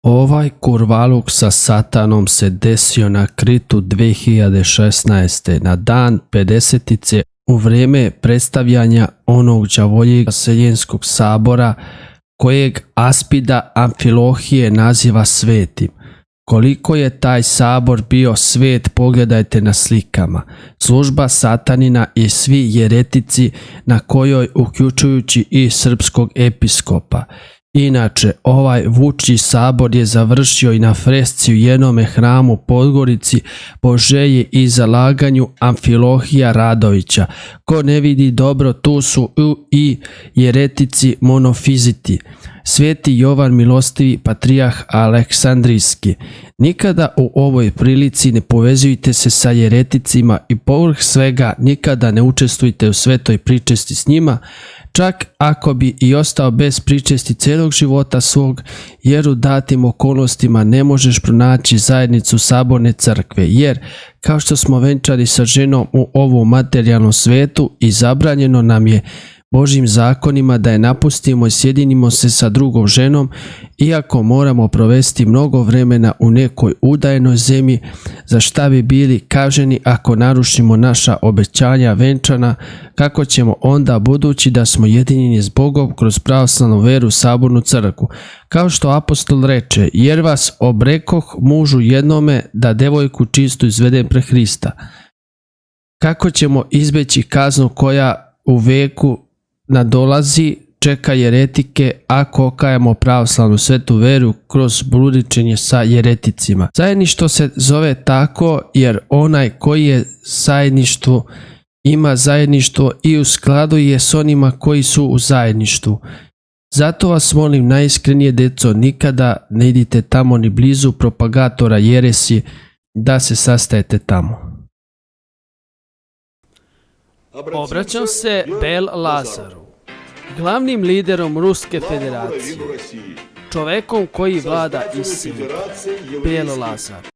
Ovaj kurvaluk sa satanom se desio na Kritu 2016. na dan 50. u vrijeme predstavljanja onog đavoljeg seljenskog sabora kojeg Aspida Amfilohije naziva svetim. Koliko je taj sabor bio svet pogledajte na slikama. Služba satanina i svi jeretici na kojoj uključujući i srpskog episkopa. Inače, ovaj vučji sabor je završio i na fresci u jednome hramu Podgorici po želji i zalaganju Amfilohija Radovića. Ko ne vidi dobro, tu su i jeretici monofiziti. Sveti Jovan Milostivi, patrijarh Aleksandrijski. Nikada u ovoj prilici ne povezujte se sa jereticima i povrh svega nikada ne učestvujte u svetoj pričesti s njima, čak ako bi i ostao bez pričesti celog života svog, jer u datim okolnostima ne možeš pronaći zajednicu saborne crkve, jer kao što smo venčani sa ženom u ovom materijalnom svetu i zabranjeno nam je Božjim zakonima da je napustimo i sjedinimo se sa drugom ženom, iako moramo provesti mnogo vremena u nekoj udaljenoj zemlji, za šta bi bili kažnjeni ako narušimo naša obećanja venčana, kako ćemo onda, budući da smo jedinjeni s Bogom kroz pravoslavnu veru sabornu crkvu. Kao što apostol reče, jer vas obrekoh mužu jednome da devojku čistu izvedem pre Hrista. Kako ćemo izbeći kaznu koja u veku nadolazi, čeka jeretike ako okajamo pravoslavnu svetu veru kroz bludničenje sa jereticima. Zajedništvo se zove tako jer onaj koji je zajedništvo ima zajedništvo i u skladu je s onima koji su u zajedništvu. Zato vas molim najiskrenije, deco, nikada ne idite tamo ni blizu propagatora jeresi da se sastajete tamo. Obraćam se Bel Lazaru, glavnim liderom Ruske federacije, čovekom koji vlada istinu. Bel Lazar.